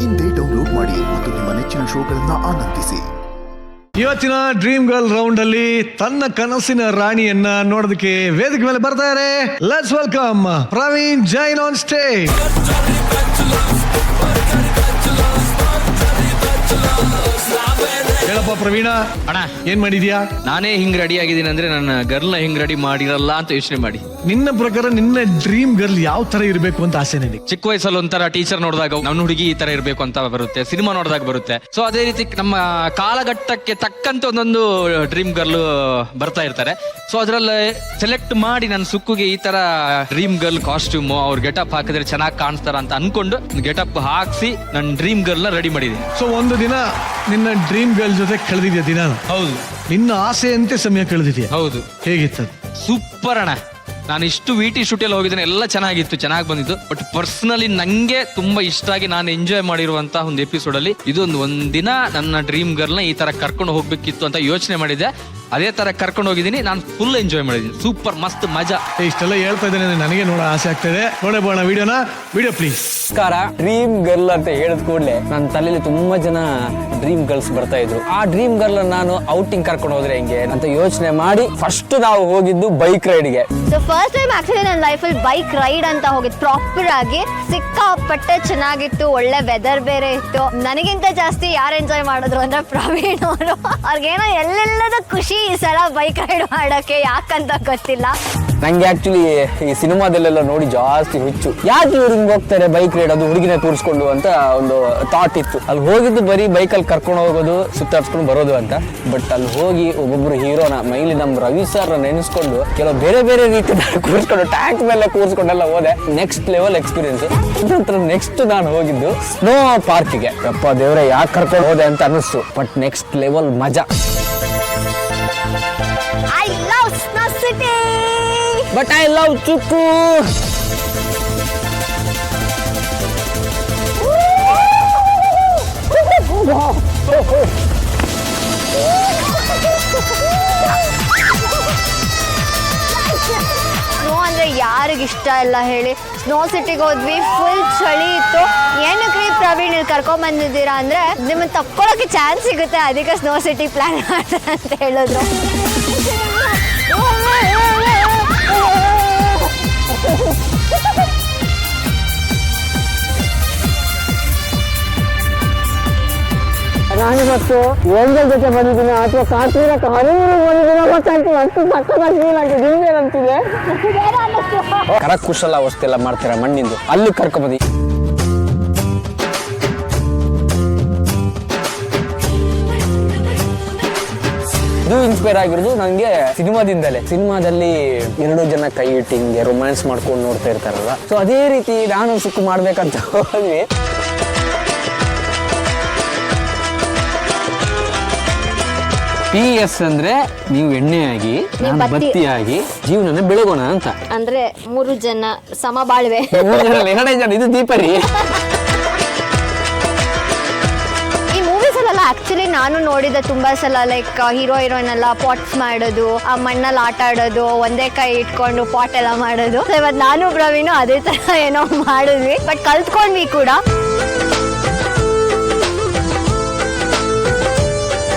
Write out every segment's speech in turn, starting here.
ಇಂದೇ ಡೌನ್ಲೋಡ್ ಮಾಡಿ ಮತ್ತು ನಿಮ್ಮ ನೆಚ್ಚಿನ ಶೋಗಳನ್ನ ಆನಂದಿಸಿ. ಇವತ್ತಿನ ಡ್ರೀಮ್ ಗರ್ಲ್ ರೌಂಡ್ ಅಲ್ಲಿ ತನ್ನ ಕನಸಿನ ರಾಣಿಯನ್ನ ನೋಡೋದಕ್ಕೆ ವೇದಿಕೆ ಮೇಲೆ ಬರ್ತಾರೆ. Let's welcome Praveen Jain on stage. ಹೇಳಪ್ಪ ಪ್ರವೀಣ, ಅಣ್ಣ ಏನ್ ಮಾಡಿದ್ಯಾ? ನಾನೇ ಹಿಂಗ್ ರೆಡಿ ಆಗಿದ್ದೀನಿ ಅಂದ್ರೆ ನನ್ನ ಗರ್ಲ್ನ ಹಿಂಗ್ ರೆಡಿ ಮಾಡಿರಲ್ಲ ಅಂತ ಯೋಚನೆ ಮಾಡಿ. ನಿನ್ನ ಪ್ರಕಾರ ನಿನ್ನ ಡ್ರೀಮ್ ಗರ್ಲ್ ಯಾವ ತರ ಇರಬೇಕು ಅಂತ ಆಸೆ ನಿನಗೆ? ಚಿಕ್ಕ ವಯಸ್ಸಲ್ಲಿ ಒಂಥರ ಟೀಚರ್ ನೋಡಿದಾಗ ನನ್ನ ಹುಡುಗಿ ಈ ತರ ಇರ್ಬೇಕು ಅಂತ ಬರುತ್ತೆ, ಸಿನಿಮಾ ನೋಡಿದಾಗ ಬರುತ್ತೆ. ಸೊ ಅದೇ ರೀತಿ ನಮ್ಮ ಕಾಲಘಟ್ಟಕ್ಕೆ ತಕ್ಕಂತೆ ಒಂದೊಂದು ಡ್ರೀಮ್ ಗರ್ಲ್ ಬರ್ತಾ ಇರ್ತಾರೆ. ಸೊ ಅದ್ರಲ್ಲಿ ಸೆಲೆಕ್ಟ್ ಮಾಡಿ ನನ್ನ ಸುಕ್ಕುಗೆ ಈ ತರ ಡ್ರೀಮ್ ಗರ್ಲ್ ಕಾಸ್ಟ್ಯೂಮ್ ಅವ್ರ ಗೆಟಪ್ ಹಾಕಿದ್ರೆ ಚೆನ್ನಾಗಿ ಕಾಣಿಸ್ತಾರ ಅಂತ ಅನ್ಕೊಂಡು ಗೆಟಪ್ ಹಾಕ್ಸಿ ನನ್ನ ಡ್ರೀಮ್ ಗರ್ಲ್ ನ ರೆಡಿ ಮಾಡಿದ್ದೀನಿ. ಸೊ ಒಂದು ದಿನ ನಿನ್ನ ಡ್ರೀಮ್ ಗರ್ಲ್ ಜೊತೆ ಕಳೆದಿದ್ಯಾ ದಿನ? ಹೌದು. ನಿನ್ನ ಆಸೆಯಂತೆ ಸಮಯ ಕಳೆದಿದ್ಯಾ? ಹೌದು. ಹೇಗಿತ್ತು? ಸೂಪರ್ ಅಣ್ಣ. ನಾನು ಇಷ್ಟು ವಿಟಿ ಶೂಟಲ್ಲಿ ಹೋಗಿದ್ದೇನೆ, ಎಲ್ಲ ಚೆನ್ನಾಗಿತ್ತು, ಚೆನ್ನಾಗಿ ಬಂದಿತ್ತು. ಬಟ್ ಪರ್ಸನಲಿ ನಂಗೆ ತುಂಬಾ ಇಷ್ಟ ಆಗಿ ನಾನು ಎಂಜಾಯ್ ಮಾಡಿರುವಂತಹ ಒಂದು ಎಪಿಸೋಡ್ ಅಲ್ಲಿ ಇದೊಂದು ಒಂದಿನ ನನ್ನ ಡ್ರೀಮ್ ಗರ್ಲ್ ನ ಈ ತರ ಕರ್ಕೊಂಡು ಹೋಗ್ಬೇಕಿತ್ತು ಅಂತ ಯೋಚನೆ ಮಾಡಿದ್ದೆ. ಅದೇ ತರ ಕರ್ಕೊಂಡು ಹೋಗಿದ್ದೀನಿ. ನಾನು ಫುಲ್ ಎಂಜಾಯ್ ಮಾಡಿದ್ದೀನಿ. ಸೂಪರ್ ಮಸ್ತ್ ಮಜಾ. ಇಷ್ಟೆಲ್ಲ ಹೇಳ್ತಾ ಇದ್ದೇನೆ, ನನಗೆ ನೋಡೋ ಆಸೆ ಆಗ್ತದೆ. ನೋಡಬೋಣ ವಿಡಿಯೋನ. Video please. ನಮಸ್ಕಾರ. ಡ್ರೀಮ್ ಗರ್ಲ್ ಅಂತ ಹೇಳಿದ ಕೂಡಲೇ ನನ್ನ ತಲೆಯಲ್ಲಿ ತುಂಬಾ ಜನ ಡ್ರೀಮ್ ಗರ್ಲ್ಸ್ ಬರ್ತಾ ಇದ್ರು. ಆ ಡ್ರೀಮ್ ಗರ್ಲ್ ನಾನು ಔಟಿಂಗ್ ಕರ್ಕೊಂಡು ಹೋದ್ರೆ ಹೆಂಗೆ ಅಂತ ಯೋಚನೆ ಮಾಡಿ ಫಸ್ಟ್ ನಾವು ಹೋಗಿದ್ದು ಬೈಕ್ ರೈಡ್ಗೆ. ಫಸ್ಟ್ ಟೈಮ್ ಆಕ್ಚುಲಿ ನನ್ನ ಲೈಫಲ್ಲಿ ಬೈಕ್ ರೈಡ್ ಅಂತ ಹೋಗಿದ್ದು ಪ್ರಾಪರ್ ಆಗಿ. ಸಿಕ್ಕಾಪಟ್ಟೆ ಚೆನ್ನಾಗಿತ್ತು, ಒಳ್ಳೆ ವೆದರ್ ಬೇರೆ ಇತ್ತು. ನನಗಿಂತ ಜಾಸ್ತಿ ಯಾರು ಎಂಜಾಯ್ ಮಾಡಿದ್ರು ಅಂದ್ರೆ ಪ್ರವೀಣ್ ಅವರು. ಅವ್ರಿಗೇನೋ ಎಲ್ಲೆಲ್ಲದ ಖುಷಿ ಈ ಸಲ ಬೈಕ್ ರೈಡ್ ಮಾಡಕ್ಕೆ, ಯಾಕಂತ ಗೊತ್ತಿಲ್ಲ. ನಂಗೆ ಆಕ್ಚುಲಿ ಈ ಸಿನಿಮಾದಲ್ಲೆಲ್ಲ ನೋಡಿ ಜಾಸ್ತಿ ಹುಚ್ಚು. ಯಾಕೆ ಇವ್ರು ಹಿಂಗ್ ಹೋಗ್ತಾರೆ ಬೈಕ್ ರೈಡ್, ಅದು ಹುಡುಗಿನ ತೋರಿಸ್ಕೊಂಡು ಅಂತ ಒಂದು ಥಾಟ್ ಇತ್ತು. ಅಲ್ಲಿ ಹೋಗಿದ್ದು ಬರೀ ಬೈಕಲ್ಲಿ ಕರ್ಕೊಂಡು ಹೋಗೋದು, ಸುತ್ತಾಡ್ಸ್ಕೊಂಡು ಬರೋದು ಅಂತ. ಬಟ್ ಅಲ್ಲಿ ಹೋಗಿ ಒಬ್ಬೊಬ್ರು ಹೀರೋನ ಮೈಲಿ ನಮ್ಮ ರವಿ ಸರ್ ನೆನೆಸ್ಕೊಂಡು ಕೆಲವು ಬೇರೆ ಬೇರೆ ರೀತಿ ಕೂರಿಸ್ಕೊಂಡು ಟ್ಯಾಂಕ್ ಮೇಲೆ ಕೂರಿಸ್ಕೊಂಡೆಲ್ಲ ಹೋದೆ. Next level experience. ನಂತರ ನೆಕ್ಸ್ಟ್ ನಾನು ಹೋಗಿದ್ದು ಸ್ನೋ ಪಾರ್ಕ್ಗೆ. ಯಪ್ಪ ದೇವ್ರೆ, ಯಾಕೆ ಕರ್ಕೊಂಡು ಹೋದೆ ಅಂತ ಅನ್ನಿಸ್ತು. ಬಟ್ ನೆಕ್ಸ್ಟ್ ಲೆವೆಲ್ ಮಜಾ. I love snow city but I love Chikku. Snow ಅಂದ್ರೆ ಯಾರಿಗಿಷ್ಟ ಇಲ್ಲ ಹೇಳಿ? ಸ್ನೋ ಸಿಟಿಗೆ ಹೋದ್ವಿ, ಫುಲ್ ಚಳಿ ಇತ್ತು. ಏನಕ್ಕೆ ಪ್ರವೀಣ್ ಇಲ್ಲಿ ಕರ್ಕೊಂಡ್ ಬಂದಿದ್ದೀರಾ ಅಂದ್ರೆ ನಿಮ್ಮನ್ನ ತಕ್ಕೊಳಕ್ಕೆ ಚಾನ್ಸ್ ಸಿಗುತ್ತೆ, ಅದಕ್ಕೆ ಸ್ನೋ ಸಿಟಿ ಪ್ಲಾನ್ ಮಾಡ್ತಾರೆ ಅಂತ ಹೇಳಿದ್ರು. ನಾನಿವತ್ತು ಏಂಜಲ್ ಜೊತೆ ಬಂದಿದ್ದೀನಿ ಅಥವಾ ಕಾಶ್ಮೀರಕ್ಕೆ ಹರಿನೀರು ಬಂದಿದ್ದೀನೋ ಗೊತ್ತಾಗ್ತಿಲ್ಲ. ಅಷ್ಟು ಸಕ್ಕತ್ತಾಗಿ ಫೀಲ್ ಆಗ್ತದೆ. ನಿಮ್ಗೇನಂತಿದೆ? ಕರಕುಶಲ ವಸ್ತು ಎಲ್ಲ ಮಾಡ್ತಾರೆ ಮಣ್ಣಿಂದು, ಅಲ್ಲಿ ಕರ್ಕೊಂಬಂದಿ. ಇದು ಇನ್ಸ್ಪೈರ್ ಆಗಿರೋದು ನನಗೆ ಸಿನಿಮಾದಿಂದಲೇ. ಸಿನಿಮಾದಲ್ಲಿ 2 ಜನ ಕೈ ಇಟ್ಟು ಹಿಂಗೆ ರೊಮ್ಯಾನ್ಸ್ ಮಾಡ್ಕೊಂಡು ನೋಡ್ತಾ ಇರ್ತಾರಲ್ಲ, ಸೊ ಅದೇ ರೀತಿ ನಾನು ಸುಕ್ಕು ಮಾಡ್ಬೇಕಂತ ಹೋದ್ವಿ. PS ಅಂದ್ರೆ ನೀವು ಎಣ್ಣೆಯಾಗಿ ನಾನು ಬತ್ತಿಯಾಗಿ ಜೀವನನ ಬೆಳಗೋಣ ಅಂತ. ಅಂದ್ರೆ 3 ಜನ ಸಮ ಬಾಳ್ವೆ. 2 ಜನ, ಇದು ದೀಪರಿ. ಈ ಮೂವೀಸ್ ಅಲ್ಲೆಲ್ಲ ಆಕ್ಚುಲಿ ನಾನು ನೋಡಿದ್ದೆ ತುಂಬಾ ಸಲ. ಲೈಕ್ ಹೀರೋ ಹೀರೋಯಿನ್ ಎಲ್ಲ ಪಾಟ್ಸ್ ಮಾಡೋದು, ಆ ಮಣ್ಣಲ್ಲಿ ಆಟ ಆಡೋದು, ಒಂದೇ ಕೈ ಇಟ್ಕೊಂಡು ಪಾಟ್ ಎಲ್ಲ ಮಾಡೋದು. ಇವತ್ತು ನಾನು ಪ್ರವೀಣು ಅದೇ ತರ ಏನೋ ಮಾಡಿದ್ವಿ, ಬಟ್ ಕಲ್ತ್ಕೊಂಡ್ವಿ ಕೂಡ.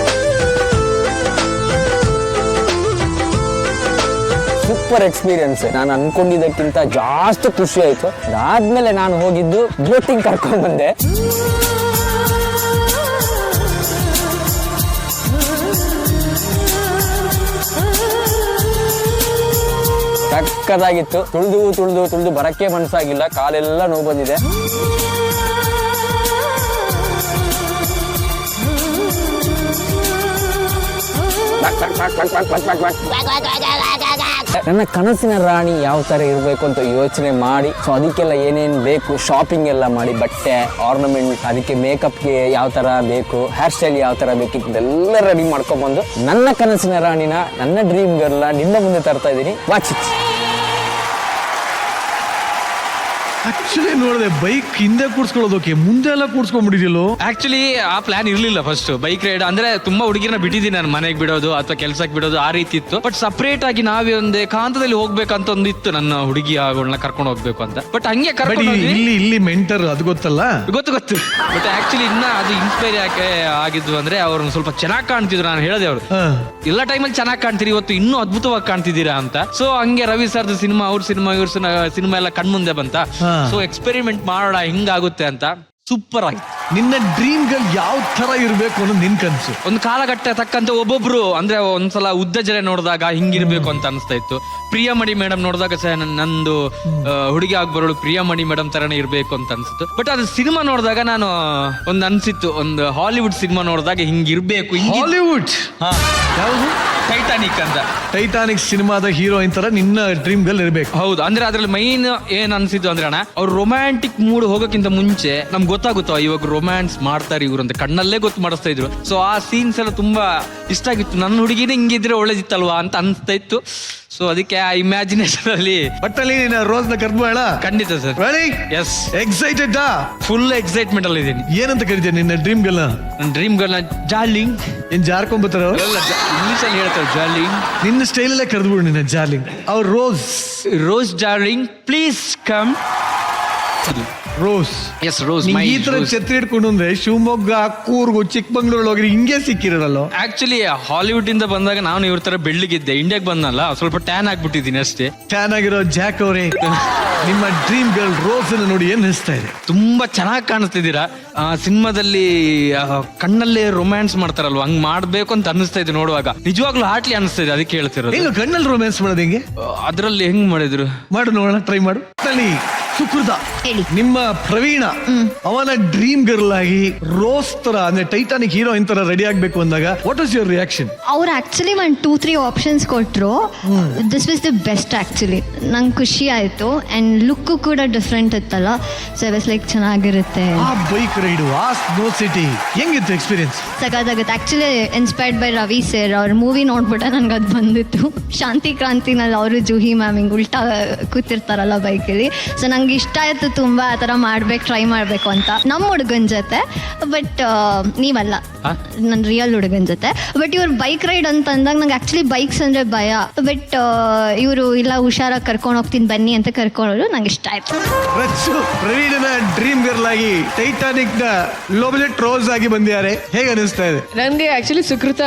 Super experience. ನಾನು ಅನ್ಕೊಂಡಿದ್ದಕ್ಕಿಂತ ಜಾಸ್ತಿ ಖುಷಿ ಆಯ್ತು. ಅದಾದ್ಮೇಲೆ ನಾನು ಹೋಗಿದ್ದು ಬೋಟಿಂಗ್ ಕರ್ಕೊಂಡ್ ಬಂದೆ. ಸಕ್ಕದಾಗಿತ್ತು. ತುಳಿದು ಬರಕ್ಕೆ ಮನಸ್ಸಾಗಿಲ್ಲ, ಕಾಲೆಲ್ಲ ನೋವು ಬಂದಿದೆ. ನನ್ನ ಕನಸಿನ ರಾಣಿ ಯಾವ ತರ ಇರಬೇಕು ಅಂತ ಯೋಚನೆ ಮಾಡಿ, ಸೊ ಅದಕ್ಕೆಲ್ಲ ಏನೇನು ಬೇಕು ಶಾಪಿಂಗ್ ಎಲ್ಲ ಮಾಡಿ, ಬಟ್ಟೆ, ಆರ್ನಮೆಂಟ್, ಅದಕ್ಕೆ ಮೇಕಪ್ಗೆ ಯಾವ ತರ ಬೇಕು, ಹೇರ್ ಸ್ಟೈಲ್ ಯಾವ ತರ ಬೇಕು, ಇದೆಲ್ಲ ರೆಡಿ ಮಾಡ್ಕೊಂಡ್ಬಂದು ನನ್ನ ಕನಸಿನ ರಾಣಿನ, ನನ್ನ ಡ್ರೀಮ್ ಗರ್ಲ್ನ ನಿಮ್ಮ ಮುಂದೆ ತರ್ತಾ ಇದ್ದೀನಿ. Watch it. ಆಕ್ಚುಲಿ ನೋಡಿದೆ ಬೈಕ್ ಹಿಂದೆ ಕೂಡ್ಸ್ಕೊಳ್ಳೋದಕ್ಕೆ ಮುಂದೆ ಎಲ್ಲ ಕೂಡ್ಸ್ಕೊಂಡ್ಬಿಟ್ಟಿದ್ಯಲ್ಲೋ. ಆಕ್ಚುಲಿ ಆ ಪ್ಲಾನ್ ಇರ್ಲಿಲ್ಲ ಫಸ್ಟ್ ಬೈಕ್ ರೈಡ್ ಅಂದ್ರೆ ತುಂಬಾ ಹುಡುಗಿನ ಬಿಟ್ಟಿದ್ದೀನಿ ನಾನು ಮನೆಗೆ ಬಿಡೋದು ಅಥವಾ ಕೆಲ್ಸಕ್ಕೆ ಬಿಡೋದು ಆ ರೀತಿ ಇತ್ತು. ಬಟ್ ಸಪರೇಟ್ ಆಗಿ ನಾವೇ ಒಂದೇ ಕಾಂತದಲ್ಲಿ ಹೋಗ್ಬೇಕಂತ ಒಂದು ಇತ್ತು, ನನ್ನ ಹುಡುಗಿ ಅವಳನ್ನ ಕರ್ಕೊಂಡು ಹೋಗ್ಬೇಕು ಅಂತ. ಬಟ್ ಹಂಗೆ ಬಟ್ ಕರ್ಕೊಂಡು ಹೋದ್ವಿ. ಇಲ್ಲಿ ಮೆಂಟರ್ ಅದು ಗೊತ್ತಲ್ಲ. ಗೊತ್ತು ಬಟ್ ಆಕ್ಚುಲಿ ಇನ್ನ ಅದು ಇನ್ಸ್ಪೈರ್ ಯಾಕೆ ಆಗಿದ್ವು ಅಂದ್ರೆ ಅವ್ರನ್ನ ಸ್ವಲ್ಪ ಚೆನ್ನಾಗಿ ಕಾಣ್ತಿದ್ರು. ನಾನು ಹೇಳಿದೆ ಅವ್ರು ಹಾ. ಎಲ್ಲ ಟೈಮಲ್ಲಿ ಚೆನ್ನಾಗಿ ಕಾಣ್ತೀರಿ, ಇವತ್ತು ಇನ್ನೂ ಅದ್ಭುತವಾಗಿ ಕಾಣ್ತಿದ್ದೀರಾ ಅಂತ. ಸೊ ಹಂಗೆ ರವಿ ಸರ್ದು ಸಿನಿಮಾ, ಅವ್ರ ಸಿನಿಮಾ, ಇವ್ರ ಸಿನಿಮಾ ಎಲ್ಲ ಕಣ್ಮುಂದೆ ಬಂತ. ಹಾ. ಸೊ ಎಕ್ಸ್ಪೆರಿಮೆಂಟ್ ಮಾಡೋಣ ಹಿಂಗಾಗುತ್ತೆ ಅಂತ. ಸೂಪರ್ ಆಗಿ ನಿನ್ನ ಡ್ರೀಮ್ ಗರ್ಲ್ ಯಾವ ತರ ಇರ್ಬೇಕು ಅನ್ನೋದು ನಿನ್ ಕನ್ಸು. ಒಂದು ಕಾಲಘಟ್ಟ ತಕ್ಕಂತೆ ಒಬ್ಬೊಬ್ರು ಅಂದ್ರೆ ಒಂದ್ಸಲ ಉದ್ದ ಜಲೆ ನೋಡಿದಾಗ ಹಿಂಗಿರ್ಬೇಕು ಅಂತ ಅನಿಸ್ತಾ ಇತ್ತು. ಪ್ರಿಯಮಣಿ ಮೇಡಮ್ ನೋಡಿದಾಗ ಸಹ ನಂದು ಹುಡುಗಿ ಆಗ್ಬರೋಳು ಪ್ರಿಯಮಣಿ ಮೇಡಮ್ ತರನೇ ಇರ್ಬೇಕು ಅಂತ ಅನ್ಸಿತ್ತು. ಬಟ್ ಅದು ಸಿನಿಮಾ ನೋಡಿದಾಗ ನಾನು ಒಂದು ಅನ್ಸಿತ್ತು, ಒಂದು ಹಾಲಿವುಡ್ ಸಿನಿಮಾ ನೋಡಿದಾಗ ಹಿಂಗಿರ್ಬೇಕು. ಹಾಲಿವುಡ್ ಯಾವುದು? ಟೈಟಾನಿಕ್ ಅಂತ. ಟೈಟಾನಿಕ್ ಸಿನಿಮಾದ ಹೀರೋಯಿನ್ ತರ ನಿನ್ನ ಡ್ರೀಮ್ ಗರ್ಲ್ ಇರ್ಬೇಕು. ಹೌದು, ಅಂದ್ರೆ ಅದ್ರಲ್ಲಿ ಮೈನ್ ಏನ್ ಅನ್ಸಿದ್ದು ಅಂದ್ರೆ ಅಣ್ಣ, ಅವ್ರು ರೊಮ್ಯಾಂಟಿಕ್ ಮೂಡ್ ಹೋಗೋಕ್ಕಿಂತ ಮುಂಚೆ ನಮ್ಗೆ ಗೊತ್ತಾಗುತ್ತೋ ಇವಾಗ ರೊಮ್ಯಾನ್ಸ್ ಮಾಡ್ತಾರೆ ಇವ್ರು ಅಂತ ಕಣ್ಣಲ್ಲೇ ಗೊತ್ತು ಮಾಡಿಸ್ತಾ ಇದ್ರು. ಸೊ ಆ ಸೀನ್ಸ್ ಎಲ್ಲ ತುಂಬಾ ಇಷ್ಟ ಆಗಿತ್ತು. ನನ್ನ ಹುಡುಗಿನ ಹಿಂಗಿದ್ರೆ ಒಳ್ಳೇದಿತ್ತಲ್ವಾ ಅಂತ ಅನ್ಸ್ತಾ ಇತ್ತು. ಸೊ ಅದಕ್ಕೆ ಆ ಇಮ್ಯಾಜಿನೇಷನ್ ಅಲ್ಲಿ ಒಟ್ಟಲ್ಲಿ ನೀನು ರೋಸ್ ನ ಕರ್ದ್ಬೇಡ. ಖಂಡಿತ sir. Ready? Yes, excited? Full excitement ಅಲ್ಲಿ ಇದ್ದೀನಿ. ಏನಂತ ಕರಿತೀಯ ನಿನ್ನ ಡ್ರೀಮ್ ಗರ್ಲ್? ನನ್ನ ಡ್ರೀಮ್ ಗರ್ಲ್ ಜಾರ್ಲಿಂಗ್. ಏನ್ ಜಾರ್ಕೊಂಬತ್ತಾರ? ಇಂಗ್ಲಿಷ್ ಅಲ್ಲಿ ಹೇಳ್ತಾರೆ ಜಾರ್ಲಿಂಗ್. ನಿನ್ನ ಸ್ಟೈಲ್ ಅಲ್ಲೇ ಕರೆದ್ಬಿಡು ನಿನ್ನ ಜಾರ್ಲಿಂಗ್. ಅವ್ರು Rose. Rose darling please come. Rose. Yes, Rose. ಈ ತರ ಛತ್ರಿ ಹಿಡ್ಕೊಂಡು ಅಂದ್ರೆ ಶಿವಮೊಗ್ಗ, ಕೂರ್ಗು, ಚಿಕ್ಕಮಂಗ್ಳೂರ್ ಹೋಗಿ ಹಿಂಗೆ ಸಿಕ್ಕಿರಲ್ಲ. ಆಕ್ಚುಲಿ ಹಾಲಿವುಡ್ ಇಂದ ಬಂದಾಗ ನಾನು ಇವ್ರ ತರ ಬೆಳ್ಳಿಗಿದ್ದೆ. ಇಂಡಿಯಾಗೆ ಬಂದಲ್ಲ ಸ್ವಲ್ಪ ಟ್ಯಾನ್ ಆಗ್ಬಿಟ್ಟಿದ್ದೀನಿ ಅಷ್ಟೇ. ಫ್ಯಾನ್ ಆಗಿರೋ ಜಾಕ್ ಅವರೇ, ನಿಮ್ಮ ಡ್ರೀಮ್ ಗರ್ಲ್ ರೋಸ್ ಅನ್ನು ನೋಡಿ ಏನ್ ಅನಿಸ್ತಾ ಇದೆ? ತುಂಬಾ ಚೆನ್ನಾಗಿ ಕಾಣಿಸ್ತಿದ್ದೀರಾ. ಸಿನಿಮಾದಲ್ಲಿ ಕಣ್ಣಲ್ಲೇ ರೊಮ್ಯಾನ್ಸ್ ಮಾಡ್ತಾರಲ್ವಾ, ಹಂಗ್ ಮಾಡ್ಬೇಕು ಅಂತ ಅನಿಸ್ತಾ ಇದೆ ನೋಡುವಾಗ. ನಿಜವಾಗ್ಲೂ ಹಾಟ್ಲಿ ಅನಿಸ್ತಾ ಇದೆ, ಅದಕ್ಕೆ ಹೇಳ್ತಿರೋದು. ಹೆಂಗ ಕಣ್ಣಲ್ಲಿ ರೊಮ್ಯಾನ್ಸ್ ಮಾಡೋದು ಹೆಂಗೆ? ಅದ್ರಲ್ಲಿ ಹೆಂಗ್ ಮಾಡಿದ್ರು ಮಾಡು ನೋಡೋಣ, ಟ್ರೈ ಮಾಡು. ಸುಕೃತ, ಹೇಳಿ. ನಿಮ್ಮ ಪ್ರವೀಣ ಅವನ ಡ್ರೀಮ್ ಗರ್ಲ್ ಆಗಿ ರೋಸ್ ತರ ಅಂದ್ರೆ ಟೈಟಾನಿಕ್ ಹೀರೋಯಿನ್ ತರ ರೆಡಿ ಆಗ್ಬೇಕು ಅಂದಾಗ ವಾಟ್ ವಾಸ್ ಯುವರ್ ರಿಯಾಕ್ಷನ್? ಅವ್ರು ಆಕ್ಚುಲಿ 1-2-3 ಆಪ್ಷನ್ಸ್ ಕೊಟ್ಟರು. This was the best actually. ನಂಗೆ ಖುಷಿ ಆಯ್ತು. ಅಂಡ್ ಲುಕ್ ಕೂಡ ಡಿಫ್ರೆಂಟ್ ಇತ್ತಲ್ಲ, ಸೊ ಐ ವಾಸ್ ಲೈಕ್ ಚೆನ್ನಾಗಿರುತ್ತೆ. ಆ ಬೈಕ್ ರೈಡು, ಆ ಸ್ನೋ ಸಿಟಿ ಹೆಂಗಿತ್ತು ಎಕ್ಸ್ಪೀರಿಯನ್ಸ್? ಸಖತ್ತಾಗುತ್ತೆ. Actually inspired by Ravi sir. ಅವ್ರ ಮೂವಿ ನೋಡ್ಬಿಟ್ಟೆ ನನ್ಗೆ ಅದು ಬಂದಿತ್ತು. ಶಾಂತಿ ಕ್ರಾಂತಿನಲ್ಲಿ ಅವರು ಜೂಹಿ ಮ್ಯಾಮ್ ಹಿಂಗೆ ಉಲ್ಟಾ ಕೂತಿರ್ತಾರಲ್ಲ ಬೈಕಲ್ಲಿ. ಸೊ ನಂಗೆ ಇಷ್ಟ ಆಯ್ತು ತುಂಬ ಆ ಥರ ಟ್ರೈ ಮಾಡಬೇಕು ಅಂತ ನಮ್ಮ ಹುಡುಗನ ಜೊತೆ. ಬಟ್ ನೀವಲ್ಲ, ನನ್ನ ರಿಯಲ್ ಹುಡುಗನ ಜೊತೆ. ಬಟ್ ಇವ್ರು ಬೈಕ್ ರೈಡ್ ಅಂತ ಅಂದಾಗ ನಂಗೆ ಆ್ಯಕ್ಚುಲಿ ಬೈಕ್ಸ್ ಅಂದರೆ ಭಯ. ಬಟ್ ಇವರು ಇಲ್ಲ ಹುಷಾರಾಗಿ ಕರ್ಕೊಂಡು ಹೋಗ್ತೀನಿ ಬನ್ನಿ ಅಂತ ಕರ್ಕೊಂಡ್ರು. ನಂಗೆ ಇಷ್ಟ ಆಯ್ತು. ಪ್ರವೀಣನ ಡ್ರೀಮ್ ಗರ್ಲ್ ಆಗಿ ಟೈಟಾನಿಕ್ ನ ಲೋಬಲೆಟ್ ರೋಸ್ ಆಗಿ ಬಂದಿದ್ದಾರೆ. ಹೇಗೆ ಅನಿಸ್ತಾ ಇದೆ? ನನ್ಗೆ ಆಕ್ಚುಲಿ ಸುಕೃತ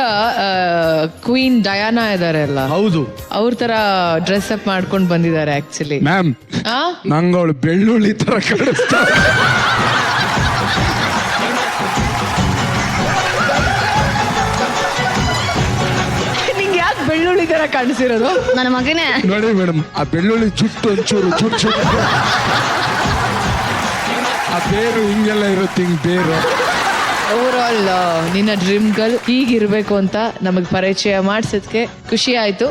ಕ್ವೀನ್ ಡಯಾನಾ ಇದಾರೆ ಅಲ್ಲ, ಹೌದು, ಅವ್ರ ತರ ಡ್ರೆಸ್ ಅಪ್ ಮಾಡ್ಕೊಂಡು ಬಂದಿದ್ದಾರೆ ಆಕ್ಚುಲಿ. ಮ್ಯಾಮ್, ನಂಗೆ ಅವಳು ಬೆಳ್ಳುಳ್ಳಿ ತರ ಕಾಣಿಸ್ತಾಳೆ. ನಿಂಗೆ ಯಾಕೆ ಬೆಳ್ಳುಳ್ಳಿ ತರ ಕಾಣಿಸಿರೋದು? ನನ್ನ ಮಗನೇ ನೋಡಿ ಮೇಡಮ್, ಆ ಬೆಳ್ಳುಳ್ಳಿ ಜುಟ್ಟು ಒಂಚೂರು ಚುಟ್ಟು ಆ ಬೇರು ಹಿಂಗೆಲ್ಲ ಇರುತ್ತೆ, ಹಿಂಗ್ ಬೇರು. ಓವರ್ ಆಲ್ ನಿನ್ನ ಡ್ರೀಮ್ ಗರ್ಲ್ ಹೀಗಿರ್ಬೇಕು ಅಂತ ನಮಗೆ ಪರಿಚಯ ಮಾಡಿಸೋದಕ್ಕೆ ಖುಷಿ ಆಯ್ತು.